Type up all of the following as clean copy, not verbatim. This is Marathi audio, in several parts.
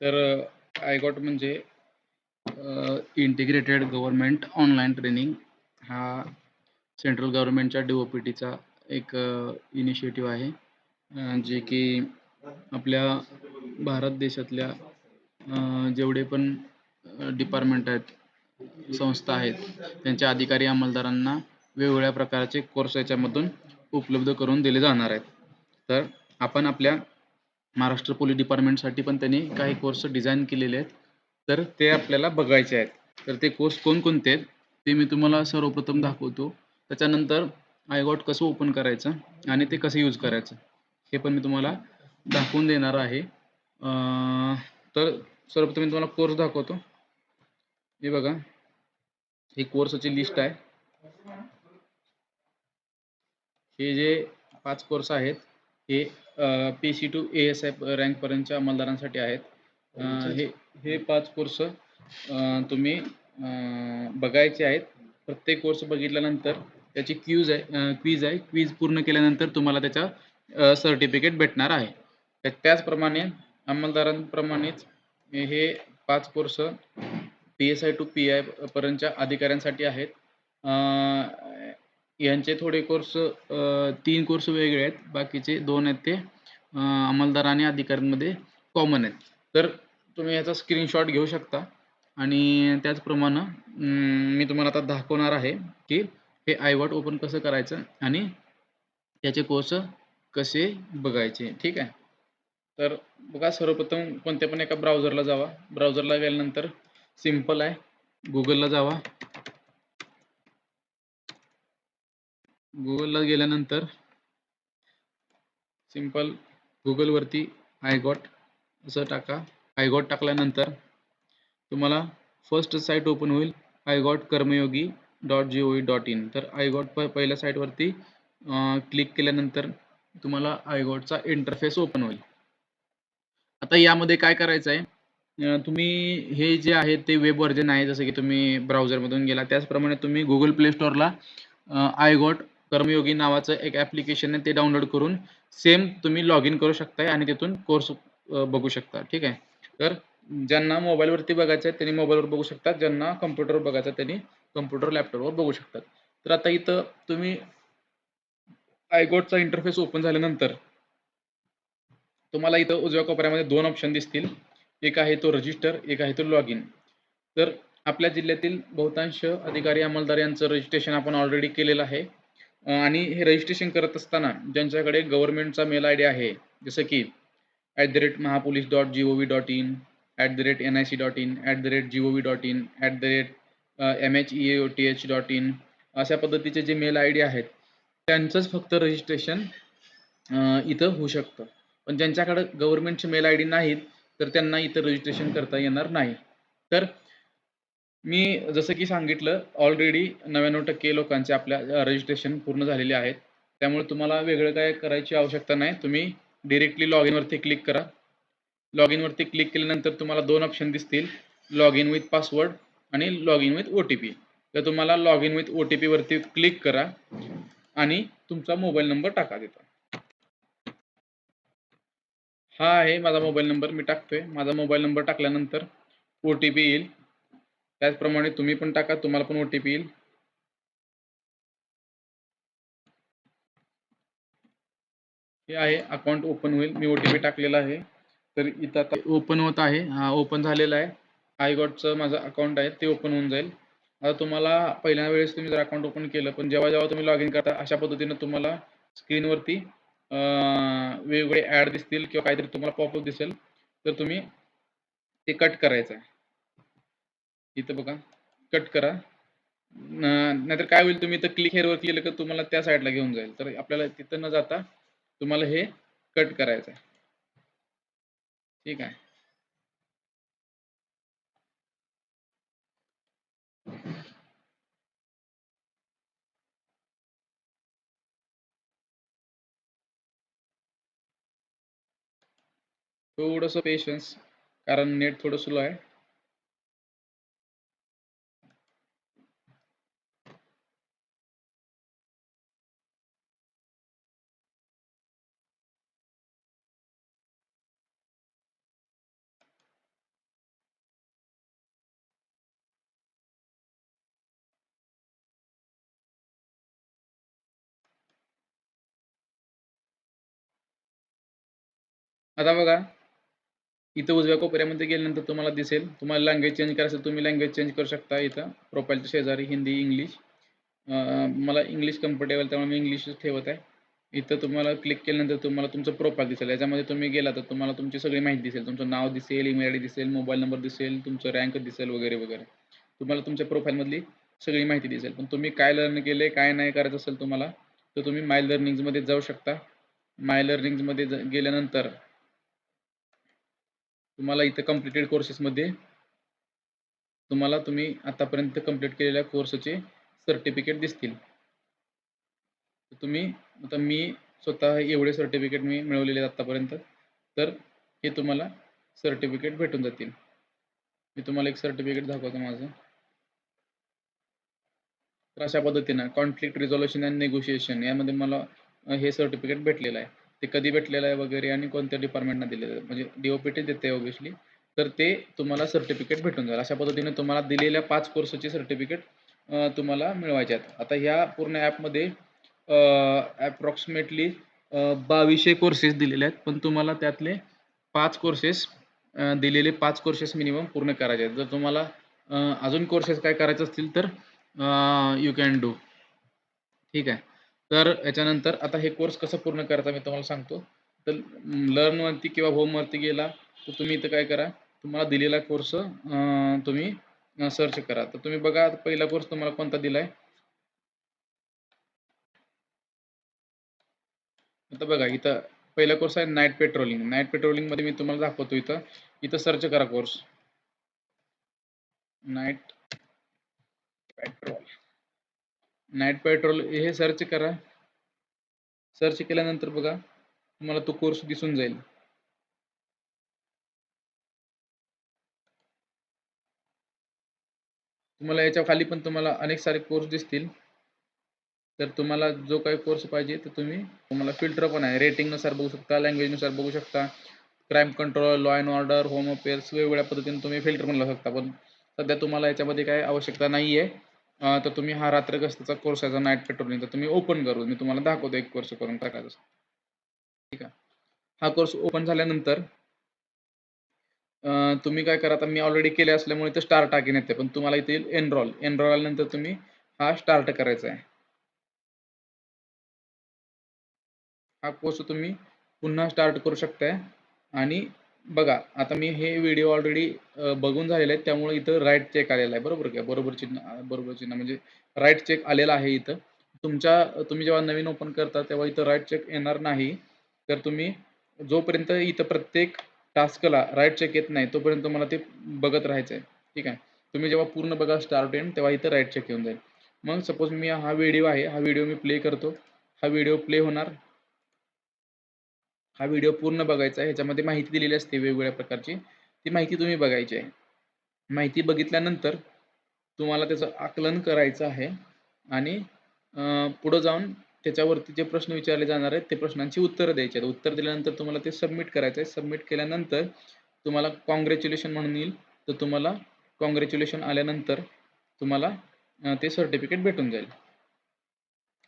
तर आयगॉट म्हणजे इंटिग्रेटेड गव्हर्नमेंट ऑनलाईन ट्रेनिंग हा सेंट्रल गव्हर्नमेंटच्या DOPTचा एक इनिशिएटिव्ह आहे, जे की आपल्या भारत देशातल्या जेवढे पण डिपार्टमेंट आहेत, संस्था आहेत, त्यांच्या अधिकारी अंमलदारांना वेगवेगळ्या प्रकारचे कोर्स याच्यामधून उपलब्ध करून दिले जाणार आहेत. तर आपण आपल्या महाराष्ट्र पोलीस डिपार्टमेंटसाठी पण त्यांनी काही कोर्स डिझाईन केलेले आहेत, तर ते आपल्याला बघायचे आहेत. तर ते कोर्स कोणकोणते आहेत ते मी तुम्हाला सर्वप्रथम दाखवतो. त्याच्यानंतर आयगॉट कसं ओपन करायचं आणि ते कसं यूज करायचं हे पण मी तुम्हाला दाखवून देणार आहे. तर सर्वप्रथम मी तुम्हाला कोर्स दाखवतो. हे बघा, ही कोर्सची लिस्ट आहे. हे जे 5 कोर्स आहेत हे PC to ASI रँकपर्यंतच्या अंमलदारांसाठी आहेत. हे 5 कोर्स तुम्ही बघायचे आहेत. प्रत्येक कोर्स बघितल्यानंतर त्याची क्विज आहे. क्विज पूर्ण केल्यानंतर तुम्हाला त्याचा सर्टिफिकेट भेटणार आहे. त्याचप्रमाणे अंमलदारांप्रमाणेच हे 5 कोर्स PSI to PI पर्यंतच्या अधिकाऱ्यांसाठी आहेत. यांचे थोडे कोर्स 3 कोर्स वेगळे आहेत. बाकीचे 2 आहेत ते अंमलदार आणि अधिकाऱ्यांमध्ये कॉमन आहेत. तर तुम्ही याचा स्क्रीनशॉट घेऊ शकता आणि त्याचप्रमाणे मी तुम्हाला आता दाखवणार आहे की हे आयगॉट ओपन कसं करायचं आणि त्याचे कोर्स कसे बघायचे. ठीक आहे. तर बघा, सर्वप्रथम कोणत्या पण एका ब्राउझरला जावा. ब्राउझरला गेल्यानंतर सिंपल आहे, गुगलला जावा. गुगलला गेल्यानंतर सिंपल गुगलवरती आयगॉट असं टाका. आयगॉट टाकल्यानंतर तुम्हाला फर्स्ट साईट ओपन होईल, igot-कर्मयोगी.gov.in. तर आयगॉट पहिल्या साईटवरती क्लिक केल्यानंतर तुम्हाला आयगॉटचा इंटरफेस ओपन होईल. आता यामध्ये काय करायचं आहे, तुम्ही हे जे आहे ते वेब व्हर्जन आहे, जसं की तुम्ही ब्राउझरमधून गेला त्याचप्रमाणे तुम्ही गुगल प्ले स्टोअरला आयगॉट कर्मयोगी नावाचं एक ॲप्लिकेशन आहे, ते डाउनलोड करून सेम तुम्ही लॉग इन करू शकताय आणि तिथून कोर्स बघू शकता. ठीक आहे. तर ज्यांना मोबाईलवरती बघायचं आहे त्यांनी मोबाईलवर बघू शकतात, ज्यांना कम्प्युटरवर बघायचं आहे त्यांनी कम्प्युटर लॅपटॉपवर बघू शकतात. तर आता इथं तुम्ही आयगॉटचा इंटरफेस ओपन झाल्यानंतर तुम्हाला इथं उजव्या कोपऱ्यामध्ये 2 ऑप्शन दिसतील. एक आहे तो रजिस्टर, एक आहे तो लॉग इन. तर आपल्या जिल्ह्यातील बहुतांश अधिकारी अंमलदार यांचं रजिस्ट्रेशन आपण ऑलरेडी केलेलं आहे. आणि हे रजिस्ट्रेशन करत असताना ज्यांच्याकडे गव्हर्नमेंटचा मेल आय डी आहे, जसं की @mahapolice.gov.in, @nic.in, @gov.in, @mheoth.in अशा पद्धतीचे जे मेल आय डी आहेत त्यांचंच फक्त रजिस्ट्रेशन इथं होऊ शकतं. पण ज्यांच्याकडे गव्हर्नमेंटचे मेल आय डी नाहीत तर त्यांना इथं रजिस्ट्रेशन करता येणार नाही. तर मी जसं की सांगितलं, ऑलरेडी 99% लोकांचे आपल्या रजिस्ट्रेशन पूर्ण झालेले आहेत. त्यामुळे तुम्हाला वेगळं काय करायची आवश्यकता नाही. तुम्ही डायरेक्टली लॉग इनवरती क्लिक करा. लॉग इनवरती क्लिक केल्यानंतर तुम्हाला 2 ऑप्शन दिसतील, लॉग इन विथ पासवर्ड आणि लॉग इन विथ OTP. तर तुम्हाला लॉग इन विथ OTP वरती क्लिक करा आणि तुमचा मोबाईल नंबर टाका तिथं. हा आहे माझा मोबाईल नंबर, मी टाकतोय. माझा मोबाईल नंबर टाकल्यानंतर OTP येईल. त्याचप्रमाणे तुम्ही पण टाका, तुम्हाला पण OTP येईल. हे आहे, अकाउंट ओपन होईल. मी OTP टाकलेला आहे. तर इथं आता ओपन होत आहे. हा ओपन झालेला आहे. आयगॉटचं माझं अकाउंट आहे ते ओपन होऊन जाईल. आता तुम्हाला पहिल्या वेळेस तुम्ही जर अकाउंट ओपन केलं, पण जेव्हा तुम्ही लॉग इन करता अशा पद्धतीनं तुम्हाला स्क्रीनवरती वेगवेगळे ॲड दिसतील किंवा काहीतरी तुम्हाला पॉपअप दिसेल, तर तुम्ही ते कट करायचं आहे. इथं बघा, कट करा. नाहीतर काय होईल, तुम्ही इथं क्लिक हेअरवर केलं तर तुम्हाला त्या साईडला घेऊन जाईल. तर आपल्याला तिथं न जाता तुम्हाला हे कट करायचं आहे. ठीक आहे. थोडंसं पेशन्स, कारण नेट थोडं स्लो आहे. आता बघा, इथं उजव्या कोपऱ्यामध्ये गेल्यानंतर तुम्हाला दिसेल, तुम्हाला लँग्वेज चेंज करायचं असेल, तुम्ही लँग्वेज चेंज करू शकता इथं प्रोफाईलच्या शेजारी हिंदी, इंग्लिश. मला इंग्लिश कम्फर्टेबल त्यामुळे मी इंग्लिशच ठेवत आहे. इथं तुम्हाला क्लिक केल्यानंतर तुम्हाला तुमचं प्रोफाईल दिसेल. याच्यामध्ये तुम्ही गेला तर तुम्हाला तुमची सगळी माहिती दिसेल. तुमचं नाव दिसेल, ईमेल आयडी दिसेल, मोबाईल नंबर दिसेल, तुमचं रँक दिसेल वगैरे, वगैरे. तुम्हाला तुमच्या प्रोफाईलमधली सगळी माहिती दिसेल. पण तुम्ही काय लर्न केले, काय नाही करायचं असेल तुम्हाला, तर तुम्ही माय लर्निंग्समध्ये जाऊ शकता. माय लर्निंग्समध्ये गेल्यानंतर तुम्हाला इथं कंप्लीटेड कोर्सेसमध्ये तुम्हाला तुम्ही आतापर्यंत कंप्लीट केलेल्या कोर्सचे सर्टिफिकेट दिसतील. तुम्ही आता मी स्वतः एवढे सर्टिफिकेट मी मिळवलेले आहेत आतापर्यंत, तर हे तुम्हाला सर्टिफिकेट भेटून जातील. मी तुम्हाला एक सर्टिफिकेट दाखवतो माझं. तर अशा पद्धतीनं कॉन्फ्लिक्ट रिझॉल्युशन अँड नेगोशिएशन यामध्ये मला हे सर्टिफिकेट भेटलेलं आहे. ते कधी भेटलेलं आहे वगैरे आणि कोणत्या डिपार्टमेंटनं दिलेलं आहे, म्हणजे DOPT देते ऑब्व्हियसली. तर ते तुम्हाला सर्टिफिकेट भेटून जाईल. अशा पद्धतीने तुम्हाला दिलेल्या 5 कोर्सचे सर्टिफिकेट तुम्हाला मिळवायचे आहेत. आता ह्या पूर्ण ॲपमध्ये अप्रॉक्सिमेटली 2200 कोर्सेस दिलेले आहेत. पण तुम्हाला त्यातले 5 कोर्सेस दिलेले 5 कोर्सेस मिनिमम पूर्ण करायचे आहेत. जर तुम्हाला अजून कोर्सेस काय करायचे असतील तर यू कॅन डू. ठीक आहे. तर याच्यानंतर आता हे कोर्स कसं पूर्ण करायचा मी तुम्हाला सांगतो. तर लर्नवरती किंवा होमवरती गेला तर तुम्ही इथं काय करा, तुम्हाला दिलेला कोर्स तुम्ही सर्च करा. तर तुम्ही बघा पहिला कोर्स तुम्हाला कोणता दिलाय. आता बघा इथं पहिला कोर्स आहे नाईट पेट्रोलिंग. नाईट पेट्रोलिंगमध्ये मी तुम्हाला दाखवतो इथं. इथं सर्च करा course. Night petrol. Night petrol हे सर्च करा. सर्च केल्यानंतर बघा तुम्हाला तो कोर्स दिसून जाईल. तुम्हाला याच्या खाली पण तुम्हाला अनेक सारे कोर्स दिसतील. तर तुम्हाला जो काही कोर्स पाहिजे तर तुम्हाला फिल्टर पण आहे. रेटिंगनुसार बघू शकता, लँग्वेजनुसार बघू शकता. Crime control, law and order, home affairs वेगवेगळ्या पद्धतीने तुम्ही फिल्टर पण लावू शकता. पण सध्या तुम्हाला याच्यामध्ये काही आवश्यकता नाही आहे. तर तुम्ही हा रात्रगस्तीचा कोर्स आहे नाईट पेट्रोलिंगचा तुम्ही ओपन करू. मी तुम्हाला दाखवतो एक कोर्स करून काय करायचं. ठीक आहे. हा कोर्स ओपन झाल्यानंतर तुम्ही काय करा, आता मी ऑलरेडी केले असल्यामुळे इथे स्टार टाकीन येते. पण तुम्हाला इथे येईल एनरोल. एनरोल आल्यानंतर तुम्ही हा स्टार्ट करायचा आहे. हा कोर्स तुम्ही पुन्हा स्टार्ट करू शकताय. आणि बघा आता मी हे व्हिडिओ ऑलरेडी बघून झालेले आहेत. त्यामुळे इथं राईट चेक आलेला आहे. बरोबर का? बरोबर चिन्ह म्हणजे राईट चेक आलेला आहे इथं. तुम्ही जेव्हा नवीन ओपन करता तेव्हा इथं राईट चेक येणार नाही. तर तुम्ही जोपर्यंत इथं प्रत्येक टास्कला राईट चेक येत नाही तोपर्यंत तुम्हाला ते बघत राहायचं आहे. ठीक आहे. तुम्ही जेव्हा पूर्ण बघा स्टार्ट एंड तेव्हा इथं राईट चेक येऊन जाईल. मग सपोज मी हा व्हिडिओ आहे. हा व्हिडिओ मी प्ले करतो. हा व्हिडिओ प्ले होणार. हा व्हिडिओ पूर्ण बघायचा आहे. ह्याच्यामध्ये माहिती दिलेली असते वेगवेगळ्या प्रकारची. ती माहिती तुम्ही बघायची आहे. माहिती बघितल्यानंतर तुम्हाला त्याचं आकलन करायचं आहे आणि पुढं जाऊन त्याच्यावरती जे प्रश्न विचारले जाणार आहेत, ते प्रश्नांची उत्तरं द्यायची आहेत. उत्तर दिल्यानंतर तुम्हाला ते सबमिट करायचं आहे. सबमिट केल्यानंतर तुम्हाला काँग्रॅच्युलेशन म्हणून येईल. तर तुम्हाला काँग्रॅच्युलेशन आल्यानंतर तुम्हाला ते सर्टिफिकेट भेटून जाईल.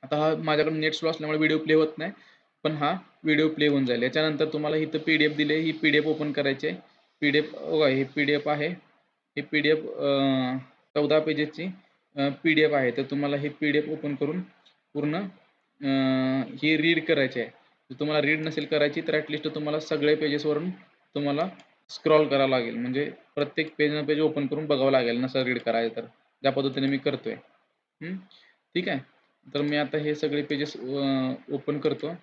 आता हा माझ्याकडे नेट स्लो असल्यामुळे व्हिडिओ प्ले होत नाही. पण हा व्हिडिओ प्ले होऊन जाईल. याच्यानंतर तुम्हाला इथं PDF दिली आहे. ही PDF ओपन करायची आहे. PDF बघा हे PDF आहे. हे PDF 14 पेजेसची PDF आहे. तर तुम्हाला हे PDF ओपन करून पूर्ण ही रीड करायची आहे. जर तुम्हाला रीड नसेल करायची तर ॲटलीस्ट तुम्हाला सगळे पेजेसवरून तुम्हाला स्क्रॉल करावं लागेल. म्हणजे प्रत्येक पेज ना पेज ओपन करून बघावं लागेल नसं रीड करायचं तर. ज्या पद्धतीने मी करतोय. ठीक आहे. तर मी आता हे सगळे पेजेस ओपन करतो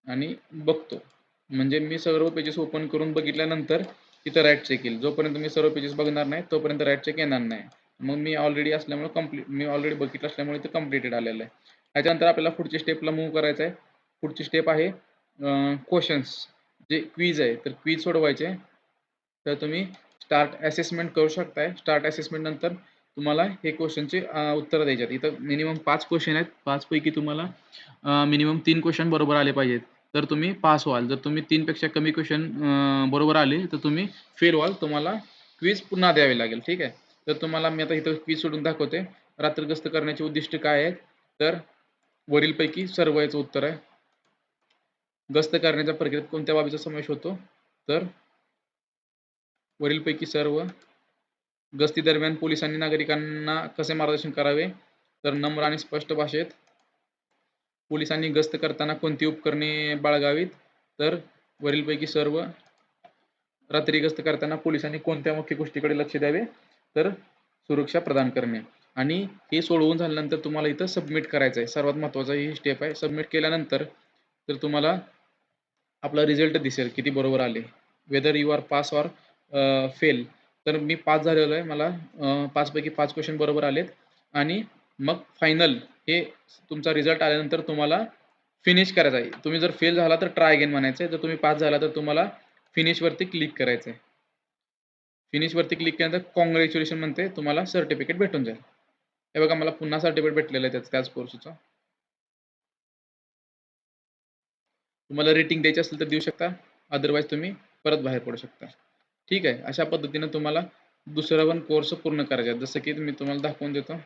आणि बघतो. म्हणजे मी सर्व पेजेस ओपन करून बघितल्यानंतर तिथं राईट चेक येईल. जोपर्यंत मी सर्व पेजेस बघणार नाही तोपर्यंत राईट चेक येणार नाही. मग मी ऑलरेडी असल्यामुळे मी ऑलरेडी बघितलं असल्यामुळे ते कंप्लीटेड आलेलं आहे. त्याच्यानंतर आपल्याला पुढच्या स्टेपला मूव्ह करायचं आहे. पुढची स्टेप आहे क्वेशन्स जे क्विज आहे. तर क्विज सोडवायचे. तर तुम्ही स्टार्ट असेसमेंट करू शकताय. स्टार्ट असेसमेंट नंतर तुम्हाला हे क्वेश्चनचे उत्तरं द्यायची आहेत. इथं मिनिमम 5 क्वेश्चन आहेत. 5 पैकी तुम्हाला मिनिमम 3 क्वेश्चन बरोबर आले पाहिजेत. तर तुम्ही पास व्हाल. जर तुम्ही 3 पेक्षा कमी क्वेश्चन बरोबर आले तर तुम्ही फेल व्हाल. तुम्हाला क्विज पुन्हा द्यावे लागेल. ठीक आहे. तर तुम्हाला मी आता इथं क्विज सोडून दाखवते. रात्रगस्त करण्याचे उद्दिष्ट काय आहेत? तर वरीलपैकी सर्व याचं उत्तर आहे. गस्त करण्याच्या प्रक्रियेत कोणत्या बाबीचा समावेश होतो? तर वरीलपैकी सर्व. गस्ती दरम्यान पोलिसांनी नागरिकांना कसे मार्गदर्शन करावे? तर नम्र आणि स्पष्ट भाषेत. पोलिसांनी गस्त करताना कोणती उपकरणे बाळगावीत? तर वरीलपैकी सर्व. रात्री गस्त करताना पोलिसांनी कोणत्या मुख्य गोष्टीकडे लक्ष द्यावे? तर सुरक्षा प्रदान करणे. आणि हे सोडवून झाल्यानंतर तुम्हाला इथं सबमिट करायचं आहे. सर्वात महत्त्वाचा ही स्टेप आहे. सबमिट केल्यानंतर तर तुम्हाला आपला रिझल्ट दिसेल किती बरोबर आले. Whether you are pass or fail. तर मी पास झालेलो आहे. मला 5 पैकी 5 क्वेशन बरोबर आलेत आणि मग फायनल हे तुमचा रिझल्ट आल्यानंतर तुम्हाला फिनिश करायचा आहे. तुम्ही जर फेल झाला तर ट्राय अगेन म्हणायचं आहे. जर तुम्ही पास झाला तर तुम्हाला फिनिशवरती क्लिक करायचं आहे. फिनिशवरती क्लिक केल्यानंतर काँग्रॅच्युलेशन म्हणते तुम्हाला सर्टिफिकेट भेटून जाईल. हे बघा मला पुन्हा सर्टिफिकेट भेटलेलं आहे त्याच कोर्सचं. तुम्हाला रेटिंग द्यायची असेल तर देऊ शकता. अदरवाईज तुम्ही परत बाहेर पडू शकता. ठीक आहे. अशा पद्धतीने तुम्हाला दुसरा पण कोर्स पूर्ण करायचा आहे. जसं की मी तुम्हाला दाखवून देतो.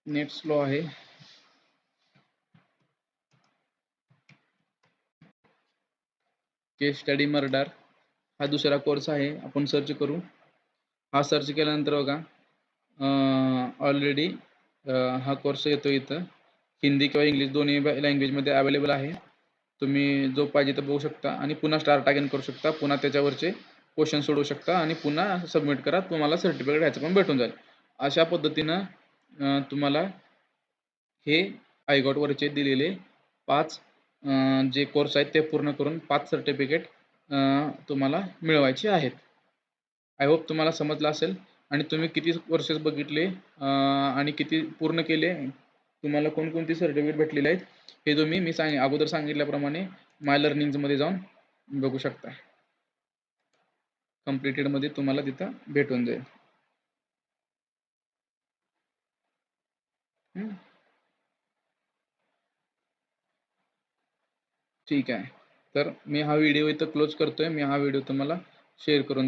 नेट स्लो आहे. केस स्टडी मर्डर हा दुसरा कोर्स आहे. आपण सर्च करू. हा सर्च केल्यानंतर बघा ऑलरेडी हा कोर्स येतो इथं. हिंदी किंवा इंग्लिश दोन्ही लँग्वेजमध्ये अवेलेबल आहे. तुम्ही जो पाहिजे तो बघू शकता आणि पुन्हा स्टार्ट अगेन करू शकता. पुन्हा त्याच्यावरचे क्वेश्चन सोडवू शकता आणि पुन्हा सबमिट करा. तुम्हाला सर्टिफिकेट ह्याचं पण भेटून जाईल. अशा पद्धतीनं तुम्हाला हे iGOT-वरचे दिलेले 5 जे कोर्स आहेत ते पूर्ण करून 5 सर्टिफिकेट तुम्हाला मिळवायचे आहेत. आय होप तुम्हाला समजलं असेल आणि तुम्ही किती कोर्सेस बघितले आणि किती पूर्ण केले, तुम्हाला कोणकोणती सर्टिफिकेट भेटलेले आहेत, हे तुम्ही मी अगोदर सांगितल्याप्रमाणे माय लर्निंग्समध्ये जाऊन बघू शकता. कंप्लीटेडमध्ये तुम्हाला तिथं भेटून जाईल. ठीक आहे. तर मी हा व्हिडिओ इथं क्लोज करतोय. मी हा व्हिडिओ तुम्हाला शेअर करून देईन.